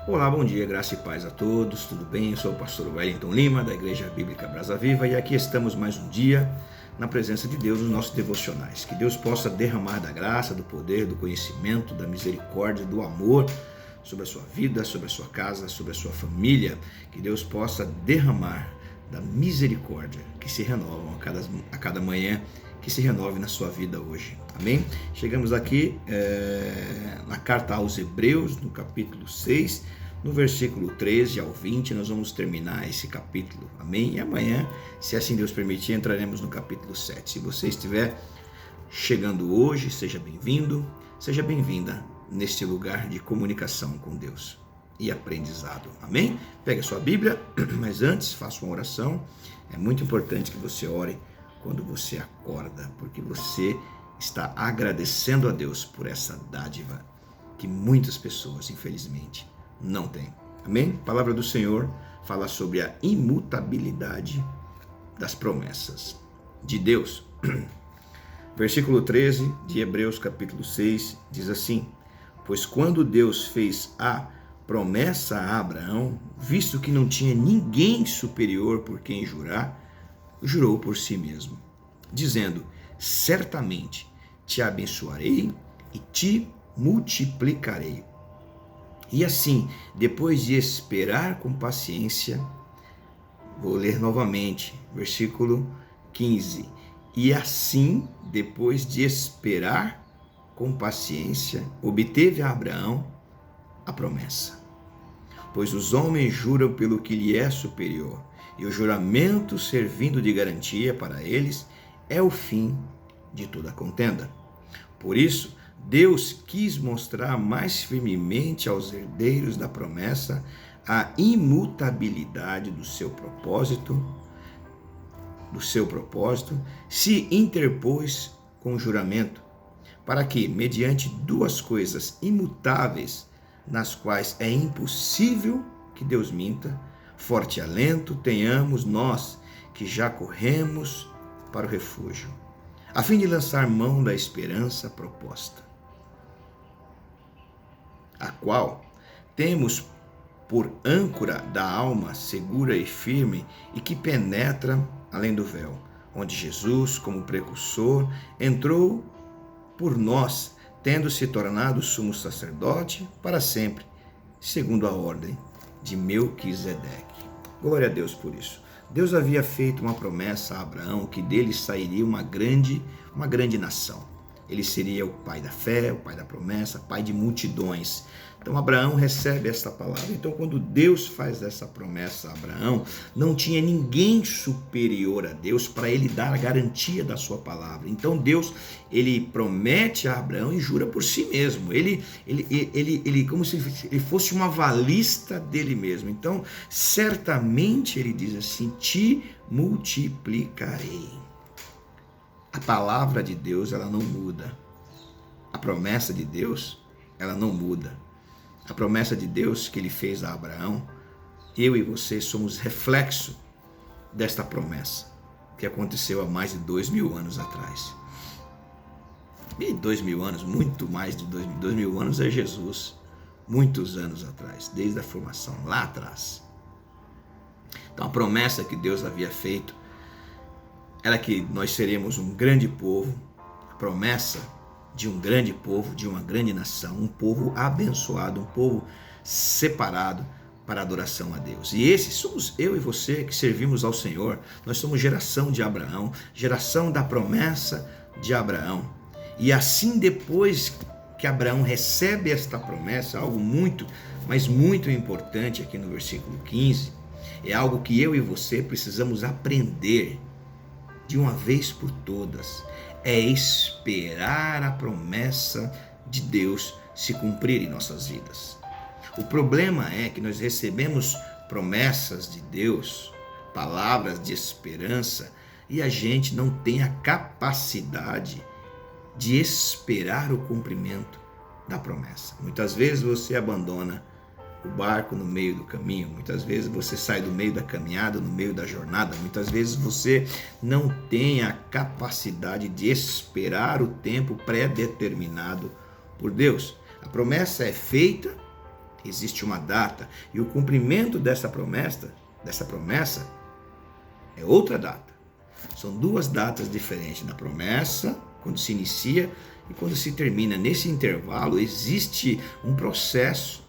Olá, bom dia, graça e paz a todos, tudo bem? Eu sou o pastor Wellington Lima, da Igreja Bíblica Brasa Viva, e aqui estamos mais um dia na presença de Deus nos nossos devocionais. Que Deus possa derramar da graça, do poder, do conhecimento, da misericórdia, do amor sobre a sua vida, sobre a sua casa, sobre a sua família. Que Deus possa derramar da misericórdia que se renovam a cada manhã, que se renove na sua vida hoje. Amém? Chegamos aqui na carta aos Hebreus, no capítulo 6, no versículo 13 ao 20, nós vamos terminar esse capítulo. Amém? E amanhã, se assim Deus permitir, entraremos no capítulo 7. Se você estiver chegando hoje, seja bem-vindo, seja bem-vinda neste lugar de comunicação com Deus e aprendizado. Amém? Pegue a sua Bíblia, mas antes faça uma oração. É muito importante que você ore quando você acorda, porque você está agradecendo a Deus por essa dádiva que muitas pessoas, infelizmente, não têm. Amém? A palavra do Senhor fala sobre a imutabilidade das promessas de Deus. Versículo 13 de Hebreus capítulo 6 diz assim: pois quando Deus fez a promessa a Abraão, visto que não tinha ninguém superior por quem jurar, jurou por si mesmo, dizendo: certamente te abençoarei e te multiplicarei. E assim, depois de esperar com paciência, vou ler novamente, versículo 15. E assim, depois de esperar com paciência, obteve a Abraão a promessa. Pois os homens juram pelo que lhe é superior, e o juramento, servindo de garantia para eles, é o fim de toda contenda. Por isso, Deus quis mostrar mais firmemente aos herdeiros da promessa a imutabilidade do seu propósito, se interpôs com o juramento, para que, mediante duas coisas imutáveis, nas quais é impossível que Deus minta, forte alento tenhamos nós que já corremos para o refúgio, a fim de lançar mão da esperança proposta, a qual temos por âncora da alma segura e firme e que penetra além do véu, onde Jesus, como precursor, entrou por nós, tendo se tornado sumo sacerdote para sempre, segundo a ordem de Melquisedeque. Glória a Deus por isso. Deus havia feito uma promessa a Abraão que dele sairia uma grande nação. Ele seria o pai da fé, o pai da promessa, pai de multidões. Então Abraão recebe esta palavra. Então quando Deus faz essa promessa a Abraão, não tinha ninguém superior a Deus para ele dar a garantia da sua palavra. Então Deus, ele promete a Abraão e jura por si mesmo. Ele como se ele fosse uma avalista dele mesmo. Então certamente ele diz assim: te multiplicarei. A palavra de Deus, ela não muda. A promessa de Deus, ela não muda. A promessa de Deus que ele fez a Abraão, eu e você somos reflexo desta promessa que aconteceu há mais de 2000 anos atrás. E 2000 anos, muito mais de 2000 anos é Jesus, muitos anos atrás, desde a formação, lá atrás. Então a promessa que Deus havia feito era que nós seremos um grande povo, a promessa de um grande povo, de uma grande nação, um povo abençoado, um povo separado para a adoração a Deus. E esses somos eu e você que servimos ao Senhor. Nós somos geração de Abraão, geração da promessa de Abraão. E assim, depois que Abraão recebe esta promessa, algo muito, mas muito importante aqui no versículo 15, é algo que eu e você precisamos aprender de uma vez por todas, é esperar a promessa de Deus se cumprir em nossas vidas. O problema é que nós recebemos promessas de Deus, palavras de esperança, e a gente não tem a capacidade de esperar o cumprimento da promessa. Muitas vezes você abandona o barco no meio do caminho, muitas vezes você sai do meio da caminhada, no meio da jornada, muitas vezes você não tem a capacidade de esperar o tempo pré-determinado por Deus. A promessa é feita existe uma data, e o cumprimento dessa promessa é outra data. São duas datas diferentes da promessa, quando se inicia e quando se termina. Nesse intervalo existe um processo.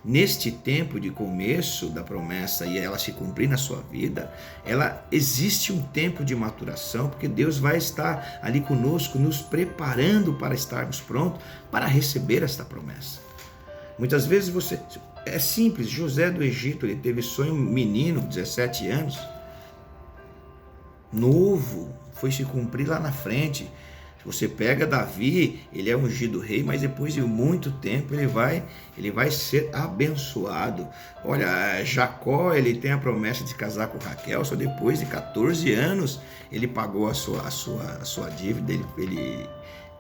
Neste tempo de começo da promessa e ela se cumprir na sua vida, existe um tempo de maturação, porque Deus vai estar ali conosco, nos preparando para estarmos prontos para receber esta promessa. Muitas vezes é simples, José do Egito, ele teve sonho, menino, 17 anos, novo, foi se cumprir lá na frente. Você pega Davi, ele é ungido rei, mas depois de muito tempo ele vai ser abençoado. Olha, Jacó, ele tem a promessa de casar com Raquel, só depois de 14 anos ele pagou a sua dívida, ele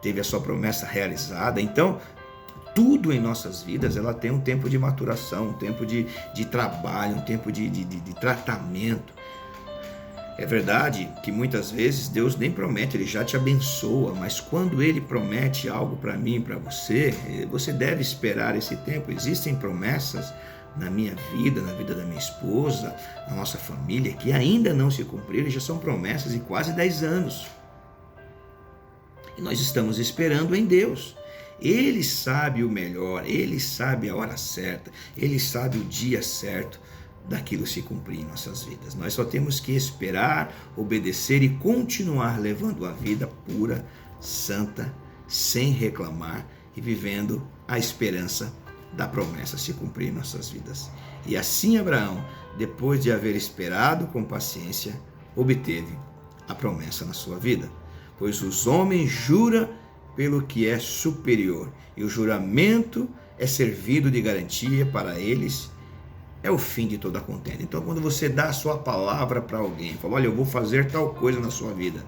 teve a sua promessa realizada. Então, tudo em nossas vidas, ela tem um tempo de maturação, um tempo de trabalho, um tempo de tratamento. É verdade que muitas vezes Deus nem promete, Ele já te abençoa, mas quando Ele promete algo para mim e para você, você deve esperar esse tempo. Existem promessas na minha vida, na vida da minha esposa, na nossa família, que ainda não se cumpriram, já são promessas de quase 10 anos. E nós estamos esperando em Deus. Ele sabe o melhor, Ele sabe a hora certa, Ele sabe o dia certo daquilo se cumprir em nossas vidas. Nós só temos que esperar, obedecer e continuar levando a vida pura, santa, sem reclamar e vivendo a esperança da promessa se cumprir em nossas vidas. E assim Abraão, depois de haver esperado com paciência, obteve a promessa na sua vida. Pois os homens juram pelo que é superior, e o juramento é servido de garantia para eles. É o fim de toda a contenda. Então, quando você dá a sua palavra para alguém, fala, olha, eu vou fazer tal coisa na sua vida,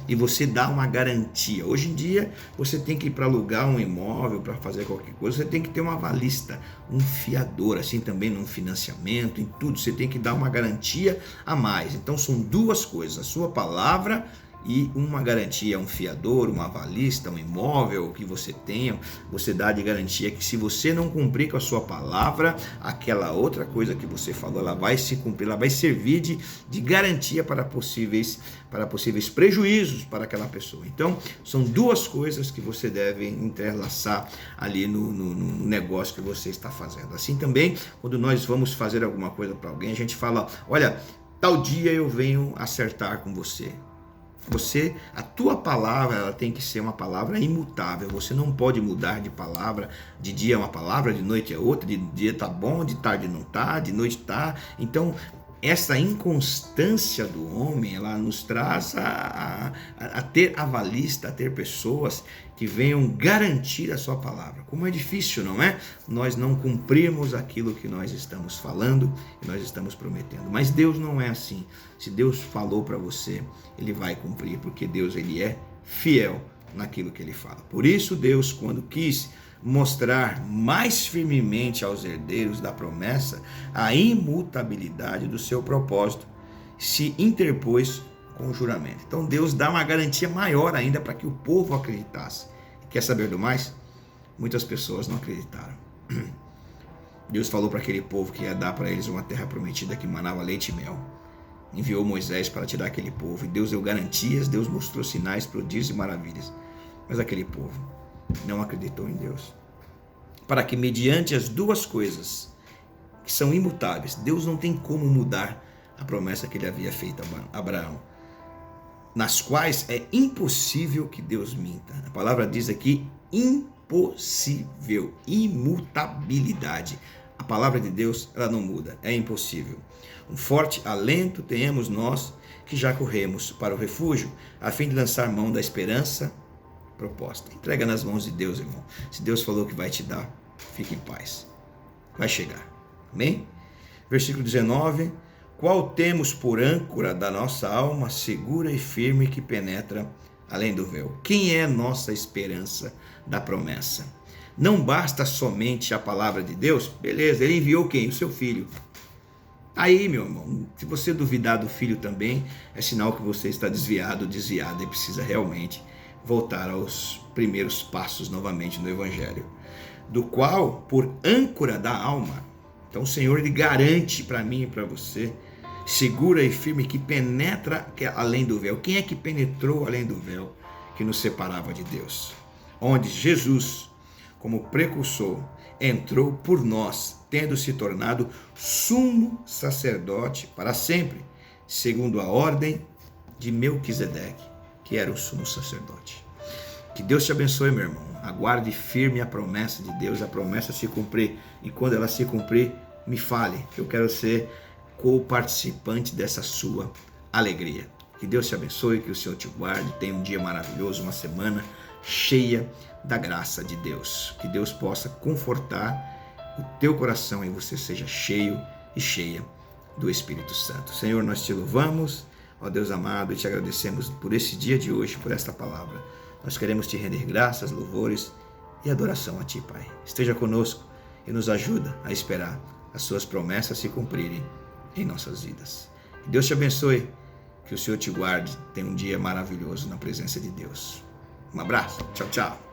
e você dá uma garantia. Hoje em dia, você tem que ir para alugar um imóvel, para fazer qualquer coisa, você tem que ter um avalista, um fiador, assim também num financiamento, em tudo, você tem que dar uma garantia a mais. Então, são duas coisas, a sua palavra e uma garantia, um fiador, um avalista, um imóvel que você tenha, você dá de garantia que se você não cumprir com a sua palavra, aquela outra coisa que você falou, ela vai se cumprir, ela vai servir de garantia para possíveis prejuízos para aquela pessoa. Então, são duas coisas que você deve entrelaçar ali no negócio que você está fazendo. Assim também, quando nós vamos fazer alguma coisa para alguém, a gente fala, olha, tal dia eu venho acertar com você. A tua palavra, ela tem que ser uma palavra imutável. Você não pode mudar de palavra. De dia é uma palavra, de noite é outra, de dia tá bom, de tarde não tá, de noite tá. Então, essa inconstância do homem, ela nos traz a ter avalista, a ter pessoas que venham garantir a sua palavra. Como é difícil, não é? Nós não cumprimos aquilo que nós estamos falando e nós estamos prometendo. Mas Deus não é assim. Se Deus falou para você, Ele vai cumprir, porque Deus, Ele é fiel naquilo que Ele fala. Por isso Deus, quando quis mostrar mais firmemente aos herdeiros da promessa a imutabilidade do seu propósito, se interpôs com o juramento. Então Deus dá uma garantia maior ainda para que o povo acreditasse. Quer saber do mais? Muitas pessoas não acreditaram. Deus falou para aquele povo que ia dar para eles uma terra prometida que manava leite e mel. Enviou Moisés para tirar aquele povo, e Deus deu garantias, Deus mostrou sinais, prodígios e maravilhas. Mas aquele povo não acreditou em Deus. Para que mediante as duas coisas que são imutáveis, Deus não tem como mudar a promessa que Ele havia feito a Abraão, nas quais é impossível que Deus minta. A palavra diz aqui impossível, imutabilidade. A palavra de Deus, ela não muda, é impossível. Um forte alento tenhamos nós que já corremos para o refúgio, a fim de lançar mão da esperança proposta. Entrega nas mãos de Deus, irmão. Se Deus falou que vai te dar, fique em paz. Vai chegar. Amém? Versículo 19. Qual temos por âncora da nossa alma, segura e firme, que penetra além do véu? Quem é nossa esperança da promessa? Não basta somente a palavra de Deus? Beleza, Ele enviou quem? O seu filho. Aí, meu irmão, se você duvidar do filho também, é sinal que você está desviado, desviada, e precisa realmente voltar aos primeiros passos novamente no Evangelho. do qual por âncora da alma. Então o Senhor, ele garante para mim e para você, segura e firme, que penetra além do véu. Quem é que penetrou além do véu que nos separava de Deus? Onde Jesus, como precursor, entrou por nós, tendo se tornado sumo sacerdote para sempre, segundo a ordem de Melquisedeque, que era o sumo sacerdote. Que Deus te abençoe, meu irmão. Aguarde firme a promessa de Deus, a promessa se cumprir. E quando ela se cumprir, me fale, que eu quero ser co-participante dessa sua alegria. Que Deus te abençoe, que o Senhor te guarde. Tenha um dia maravilhoso, uma semana cheia da graça de Deus. Que Deus possa confortar o teu coração e você seja cheio e cheia do Espírito Santo. Senhor, nós te louvamos, ó Deus amado, e te agradecemos por esse dia de hoje, por esta palavra. Nós queremos te render graças, louvores e adoração a ti, Pai. Esteja conosco e nos ajuda a esperar as suas promessas se cumprirem em nossas vidas. Que Deus te abençoe, que o Senhor te guarde. Tenha um dia maravilhoso na presença de Deus. Um abraço. Tchau, tchau.